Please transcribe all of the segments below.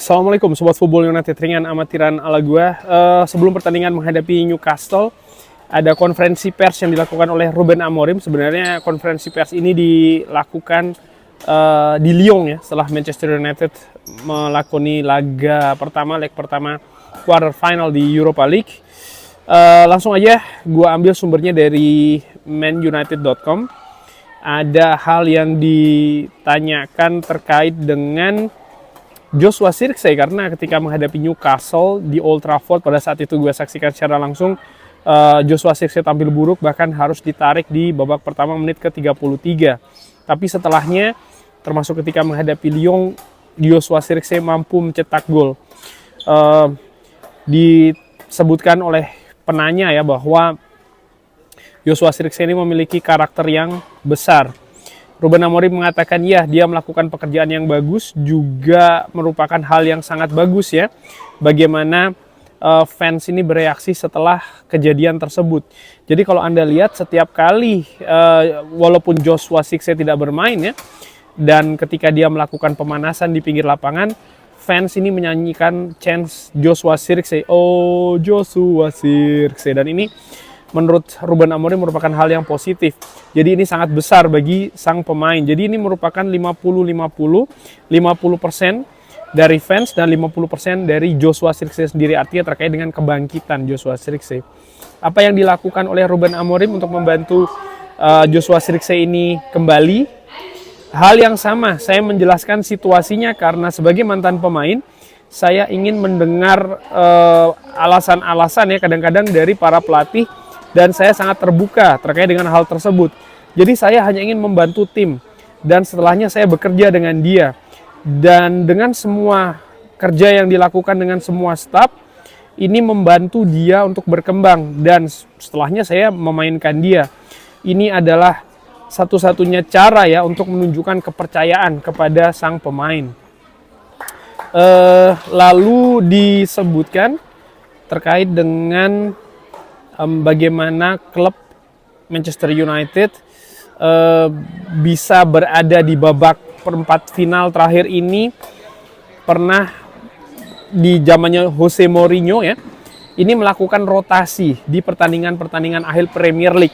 Assalamualaikum Sobat Football United, ringan amatiran ala gua. Sebelum pertandingan menghadapi Newcastle, ada konferensi pers yang dilakukan oleh Ruben Amorim. Sebenarnya konferensi pers ini dilakukan di Lyon ya, setelah Manchester United melakoni leg pertama quarter final di Europa League. Langsung aja gua ambil sumbernya dari manunited.com. Ada hal yang ditanyakan terkait dengan Joshua Zirkzee, karena ketika menghadapi Newcastle di Old Trafford pada saat itu gue saksikan secara langsung, Joshua Zirkzee tampil buruk, bahkan harus ditarik di babak pertama menit ke-33. Tapi setelahnya, termasuk ketika menghadapi Lyon, Joshua Zirkzee mampu mencetak gol. Disebutkan oleh penanya ya bahwa Joshua Zirkzee ini memiliki karakter yang besar. Ruben Amorim mengatakan ya, dia melakukan pekerjaan yang bagus, juga merupakan hal yang sangat bagus ya. Bagaimana fans ini bereaksi setelah kejadian tersebut. Jadi kalau Anda lihat setiap kali walaupun Joshua Zirkzee tidak bermain ya, dan ketika dia melakukan pemanasan di pinggir lapangan, fans ini menyanyikan chants Joshua Zirkzee, oh Joshua Zirkzee, dan ini menurut Ruben Amorim merupakan hal yang positif. Jadi ini sangat besar bagi sang pemain. Jadi ini merupakan 50-50, 50% dari fans dan 50% dari Joshua Zirkzee sendiri. Artinya terkait dengan kebangkitan Joshua Zirkzee. Apa yang dilakukan oleh Ruben Amorim untuk membantu Joshua Zirkzee ini kembali? Hal yang sama, saya menjelaskan situasinya karena sebagai mantan pemain, saya ingin mendengar alasan-alasan ya kadang-kadang dari para pelatih, dan saya sangat terbuka terkait dengan hal tersebut. Jadi saya hanya ingin membantu tim, dan setelahnya saya bekerja dengan dia. Dan dengan semua kerja yang dilakukan dengan semua staf, ini membantu dia untuk berkembang, dan setelahnya saya memainkan dia. Ini adalah satu-satunya cara ya untuk menunjukkan kepercayaan kepada sang pemain. Lalu disebutkan terkait dengan bagaimana klub Manchester United bisa berada di babak perempat final terakhir ini. Pernah di zamannya Jose Mourinho ya, ini melakukan rotasi di pertandingan-pertandingan akhir Premier League,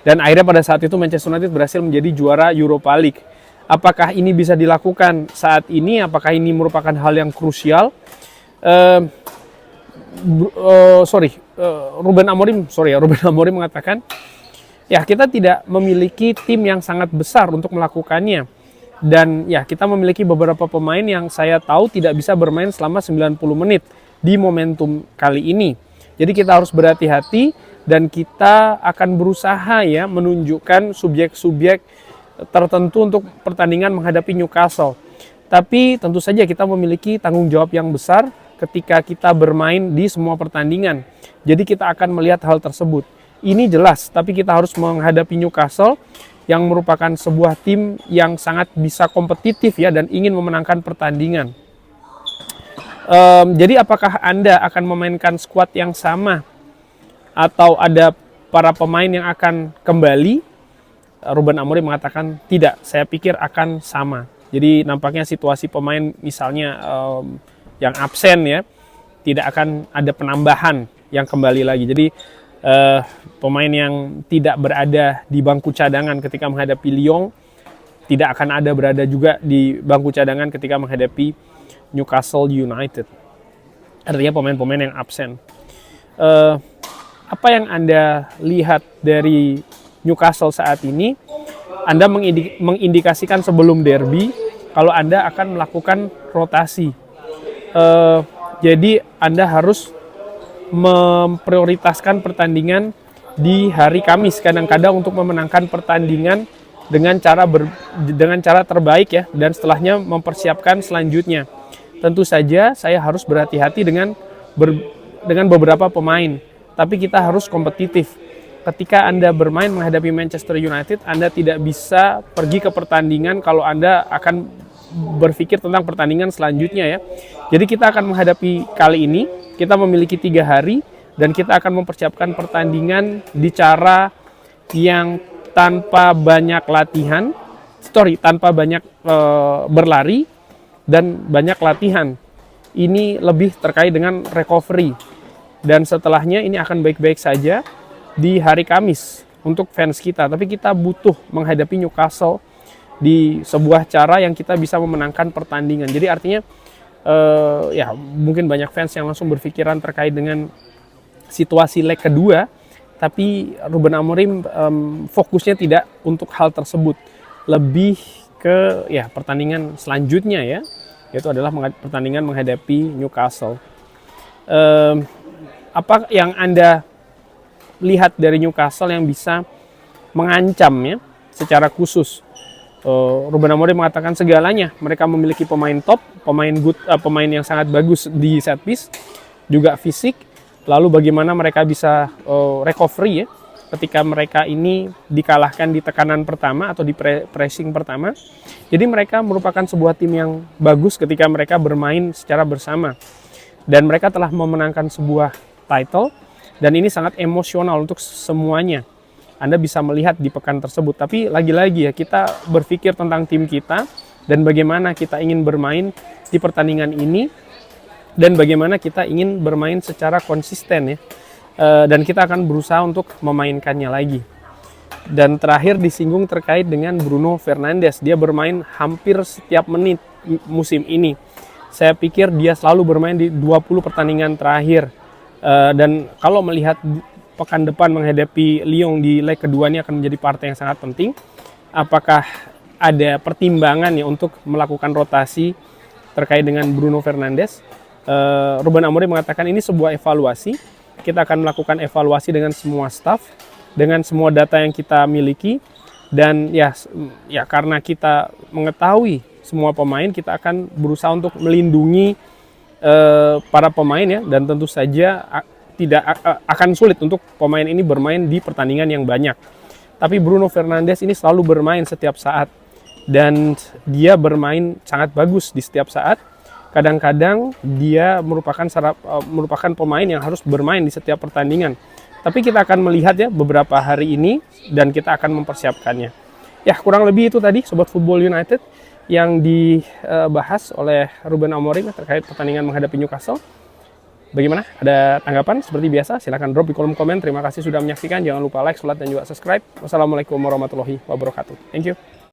dan akhirnya pada saat itu Manchester United berhasil menjadi juara Europa League. Apakah ini bisa dilakukan saat ini? Apakah ini merupakan hal yang krusial? Ruben Amorim mengatakan ya, kita tidak memiliki tim yang sangat besar untuk melakukannya, dan ya kita memiliki beberapa pemain yang saya tahu tidak bisa bermain selama 90 menit di momentum kali ini. Jadi kita harus berhati-hati, dan kita akan berusaha ya menunjukkan subjek-subjek tertentu untuk pertandingan menghadapi Newcastle. Tapi tentu saja kita memiliki tanggung jawab yang besar ketika kita bermain di semua pertandingan. Jadi kita akan melihat hal tersebut. Ini jelas, tapi kita harus menghadapi Newcastle yang merupakan sebuah tim yang sangat bisa kompetitif ya, dan ingin memenangkan pertandingan. Jadi apakah Anda akan memainkan skuad yang sama atau ada para pemain yang akan kembali? Ruben Amorim mengatakan tidak, saya pikir akan sama. Jadi nampaknya situasi pemain misalnya yang absen ya, tidak akan ada penambahan yang kembali lagi. Jadi pemain yang tidak berada di bangku cadangan ketika menghadapi Lyon tidak akan ada berada juga di bangku cadangan ketika menghadapi Newcastle United. Artinya pemain-pemain yang absen. Apa yang Anda lihat dari Newcastle saat ini? Anda mengindikasikan sebelum derby kalau Anda akan melakukan rotasi. Jadi Anda harus memprioritaskan pertandingan di hari Kamis kadang-kadang untuk memenangkan pertandingan dengan cara terbaik ya, dan setelahnya mempersiapkan selanjutnya. Tentu saja saya harus berhati-hati dengan beberapa pemain, tapi kita harus kompetitif. Ketika Anda bermain menghadapi Manchester United, Anda tidak bisa pergi ke pertandingan kalau Anda akan berpikir tentang pertandingan selanjutnya ya. Jadi kita akan menghadapi kali ini, kita memiliki 3 hari, dan kita akan mempersiapkan pertandingan di cara yang tanpa banyak tanpa banyak berlari dan banyak latihan. ini lebih terkait dengan recovery. Dan setelahnya ini akan baik-baik saja di hari Kamis untuk fans kita. Tapi kita butuh menghadapi Newcastle di sebuah cara yang kita bisa memenangkan pertandingan. Jadi artinya ya mungkin banyak fans yang langsung berpikiran terkait dengan situasi leg kedua. Tapi Ruben Amorim fokusnya tidak untuk hal tersebut, lebih ke ya pertandingan selanjutnya ya, yaitu adalah pertandingan menghadapi Newcastle. Apa yang Anda lihat dari Newcastle yang bisa mengancam ya secara khusus? Ruben Amorim mengatakan segalanya. Mereka memiliki pemain top, pemain yang sangat bagus di set piece, juga fisik. Lalu bagaimana mereka bisa recovery ya ketika mereka ini dikalahkan di tekanan pertama atau di pressing pertama. Jadi mereka merupakan sebuah tim yang bagus ketika mereka bermain secara bersama. Dan mereka telah memenangkan sebuah title dan ini sangat emosional untuk semuanya. Anda bisa melihat di pekan tersebut. Tapi lagi-lagi ya kita berpikir tentang tim kita dan bagaimana kita ingin bermain di pertandingan ini. Dan bagaimana kita ingin bermain secara konsisten ya, dan kita akan berusaha untuk memainkannya lagi. Dan terakhir disinggung terkait dengan Bruno Fernandes, dia bermain hampir setiap menit musim ini. Saya pikir dia selalu bermain di 20 pertandingan terakhir, dan kalau melihat pekan depan menghadapi Lyon di leg kedua ini akan menjadi partai yang sangat penting. Apakah ada pertimbangan ya untuk melakukan rotasi terkait dengan Bruno Fernandes? Ruben Amorim mengatakan ini sebuah evaluasi. Kita akan melakukan evaluasi dengan semua staff, dengan semua data yang kita miliki, dan ya karena kita mengetahui semua pemain, kita akan berusaha untuk melindungi para pemain ya, dan tentu saja tidak akan sulit untuk pemain ini bermain di pertandingan yang banyak. Tapi Bruno Fernandes ini selalu bermain setiap saat dan dia bermain sangat bagus di setiap saat. Kadang-kadang dia merupakan pemain yang harus bermain di setiap pertandingan. Tapi kita akan melihat ya beberapa hari ini dan kita akan mempersiapkannya. Ya kurang lebih itu tadi Sobat Football United yang dibahas oleh Ruben Amorim terkait pertandingan menghadapi Newcastle. Bagaimana? Ada tanggapan? Seperti biasa silahkan drop di kolom komen. Terima kasih sudah menyaksikan. Jangan lupa like, share, dan juga subscribe. Wassalamualaikum warahmatullahi wabarakatuh. Thank you.